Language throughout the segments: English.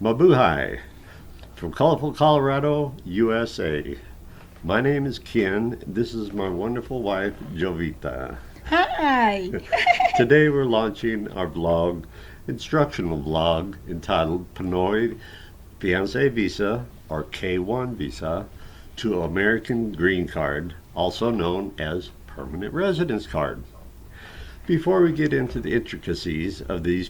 Mabuhay from colorful Colorado, USA. My name is Ken. This is my wonderful wife, Jovita. Hi! Today we're launching our vlog, instructional vlog entitled Pinoy Fiance Visa or K1 Visa to American Green Card, also known as Permanent Residence Card. Before we get into the intricacies of these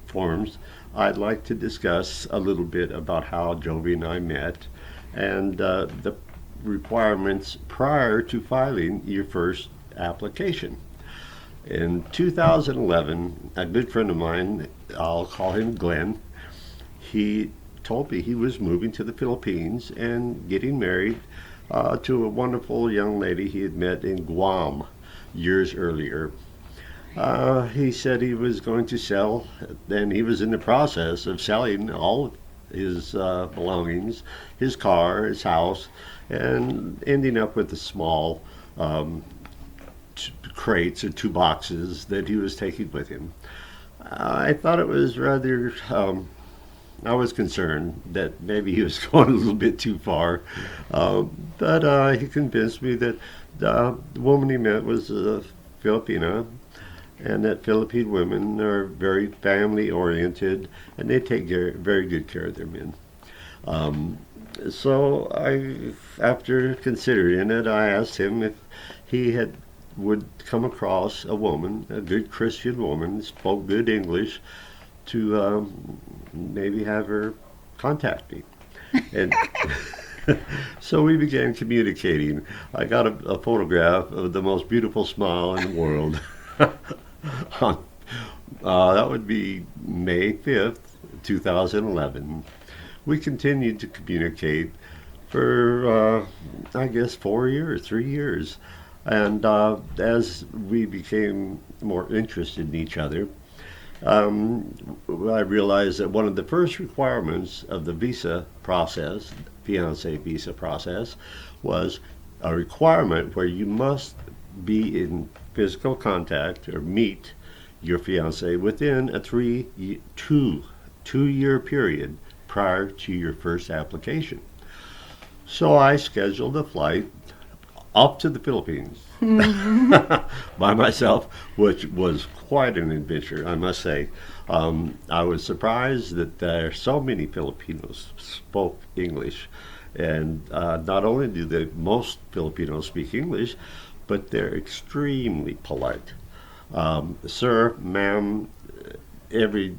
forms, I'd like to discuss a little bit about how Jovi and I met and the requirements prior to filing your first application. In 2011, a good friend of mine, I'll call him Glenn, he told me he was moving to the Philippines and getting married to a wonderful young lady he had met in Guam years earlier. He said he was going to sell, and he was in the process of selling all of his belongings, his car, his house, and ending up with a small crates or two boxes that he was taking with him. I thought it was rather, I was concerned that maybe he was going a little bit too far, but he convinced me that the woman he met was a Filipina and that Philippine women are very family oriented and they take very good care of their men. Um, after considering it, I asked him if he had would come across a woman, a good Christian woman, spoke good English, to maybe have her contact me. And so we began communicating. I got a photograph of the most beautiful smile in the world. That would be May 5th, 2011. We continued to communicate for, I guess, 4 years, 3 years. And as we became more interested in each other, um, I realized that one of the first requirements of the visa process, fiance visa process, was a requirement where you must be in physical contact or meet your fiance within a 2 year period prior to your first application. So I scheduled a flight up to the Philippines by myself, which was quite an adventure, I must say. I was surprised that there so many Filipinos spoke English, and not only do most Filipinos speak English, but they're extremely polite. Sir, ma'am, every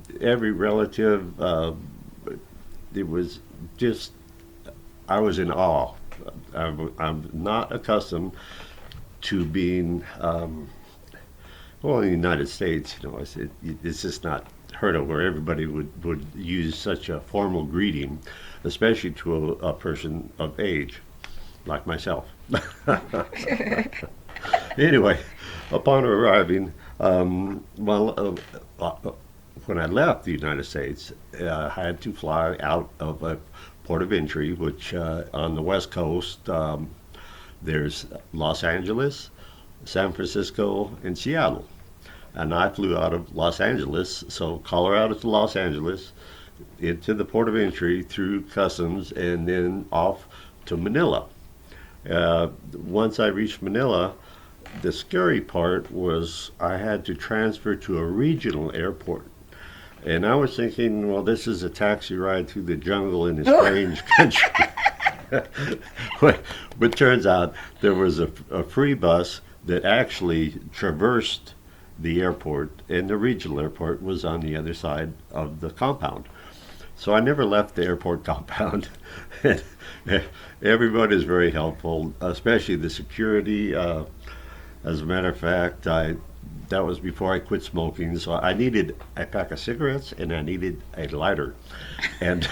relative. It was just I was in awe. I'm not accustomed to being, well, in the United States, it's just not heard of where everybody would use such a formal greeting, especially to a person of age, like myself. Anyway, upon arriving, when I left the United States, I had to fly out of a port of entry, which on the West Coast, there's Los Angeles, San Francisco, and Seattle. And I flew out of Los Angeles, so Colorado to Los Angeles, into the port of entry through customs, and then off to Manila. Once I reached Manila, the scary part was I had to transfer to a regional airport. And I was thinking, well, this is a taxi ride through the jungle in a strange country. But turns out there was a free bus that actually traversed the airport, and the regional airport was on the other side of the compound. So I never left the airport compound. Everybody is very helpful, especially the security. As a matter of fact, that was before I quit smoking, so I needed a pack of cigarettes and I needed a lighter. And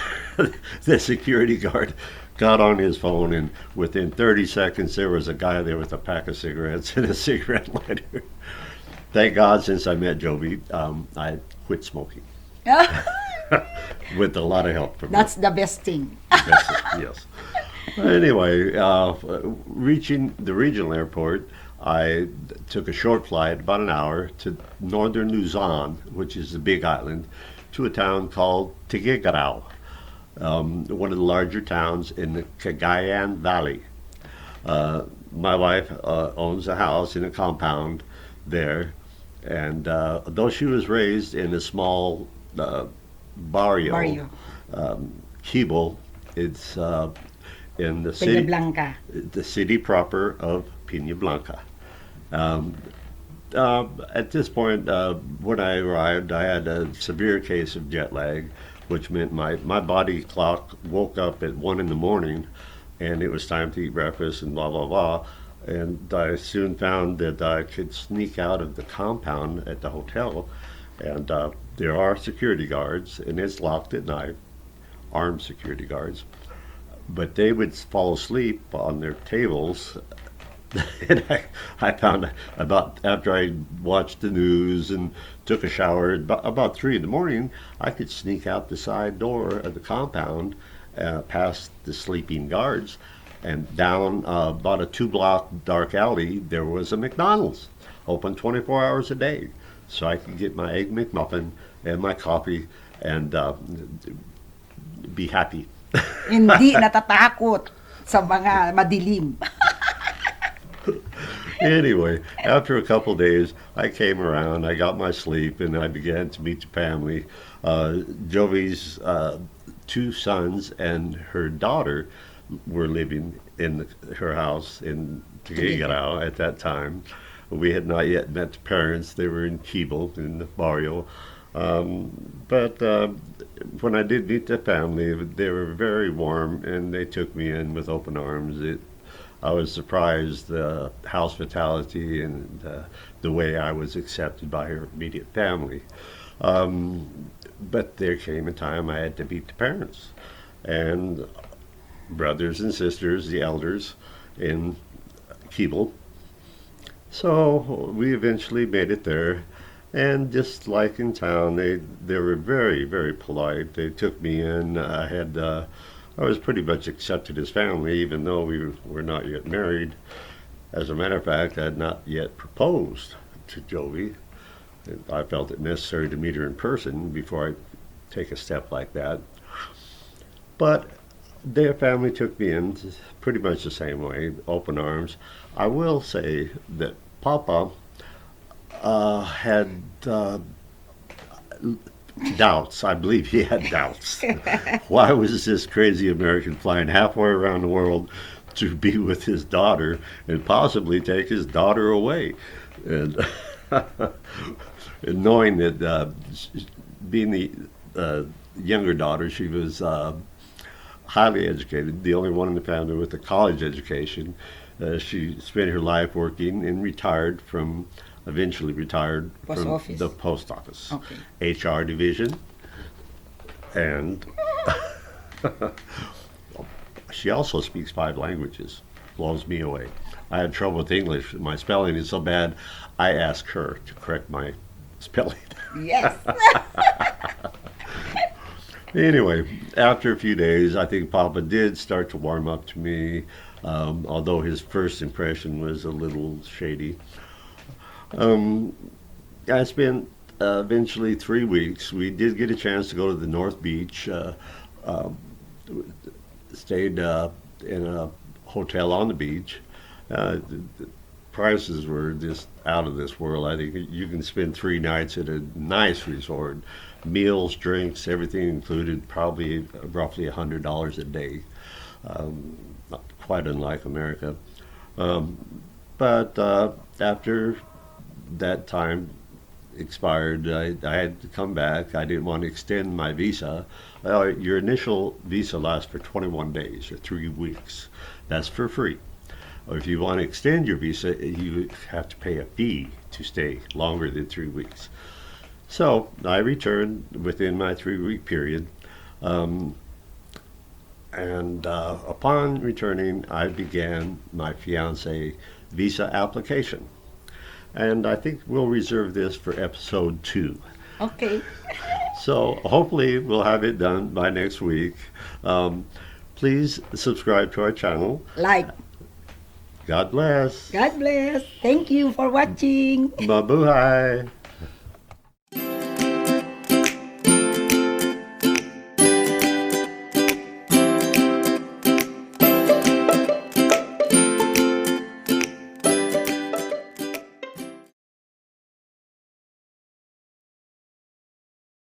the security guard got on his phone, and within 30 seconds, there was a guy there with a pack of cigarettes and a cigarette lighter. Thank God, since I met Jovi, I quit smoking with a lot of help from That's the best thing. yes. Anyway, reaching the regional airport, I took a short flight, about an hour, to northern Luzon, which is the big island, to a town called Tigigaraw, one of the larger towns in the Cagayan Valley. My wife owns a house in a compound there, and though she was raised in a small barrio, Barrio. Kibo, it's in Peña Blanca. the city proper of Pina Blanca. Um, at this point, when I arrived, I had a severe case of jet lag, which meant my body clock woke up at 1 in the morning, and it was time to eat breakfast and blah blah blah. And I soon found that I could sneak out of the compound at the hotel, and there are security guards, and it's locked at night, armed security guards. But they would fall asleep on their tables. And I found about after I watched the news and took a shower about 3 in the morning, I could sneak out the side door of the compound, past the sleeping guards, and down about a 2 block dark alley. There was a McDonald's open 24 hours a day, so I could get my egg McMuffin and my coffee and be happy. Hindi natatakot sa mga madilim. Anyway, after a couple days, I came around, I got my sleep, and I began to meet the family. Jovi's two sons and her daughter were living in her house in Tagayaraw at that time. We had not yet met the parents. They were in Quibel, in the barrio. But when I did meet the family, they were very warm, and they took me in with open arms. I was surprised the hospitality and the way I was accepted by her immediate family. But there came a time I had to meet the parents and brothers and sisters, the elders in Keeble. So we eventually made it there. And just like in town, they were very, very polite. They took me in. I was pretty much accepted as family, even though we were not yet married. As a matter of fact, I had not yet proposed to Jovi. I felt it necessary to meet her in person before I take a step like that. But their family took me in pretty much the same way, open arms. I will say that Papa had doubts. I believe he had doubts. Why was this crazy American flying halfway around the world to be with his daughter and possibly take his daughter away? And, and knowing that being the younger daughter, she was highly educated, the only one in the family with a college education. She spent her life working and eventually retired Post from office. the post office, Okay. HR division, and she also speaks 5 languages. Blows me away. I had trouble with English. My spelling is so bad, I ask her to correct my spelling. Yes. Anyway, after a few days, I think Papa did start to warm up to me, although his first impression was a little shady. Um, I spent eventually 3 weeks. We did get a chance to go to the North Beach, uh, stayed in a hotel on the beach. The prices were just out of this world. I think you can spend 3 nights at a nice resort, meals, drinks, everything included, probably roughly $100 a day. Not quite unlike America. But after that time expired, I had to come back. I didn't want to extend my visa. Your initial visa lasts for 21 days or 3 weeks. That's for free. Or if you want to extend your visa, you have to pay a fee to stay longer than 3 weeks. So I returned within my 3 week period. Um, and upon returning, I began my fiance visa application. And I think we'll reserve this for episode 2. Okay. So hopefully we'll have it done by next week. Please subscribe to our channel. Like. God bless. God bless. Thank you for watching. Mabuhay.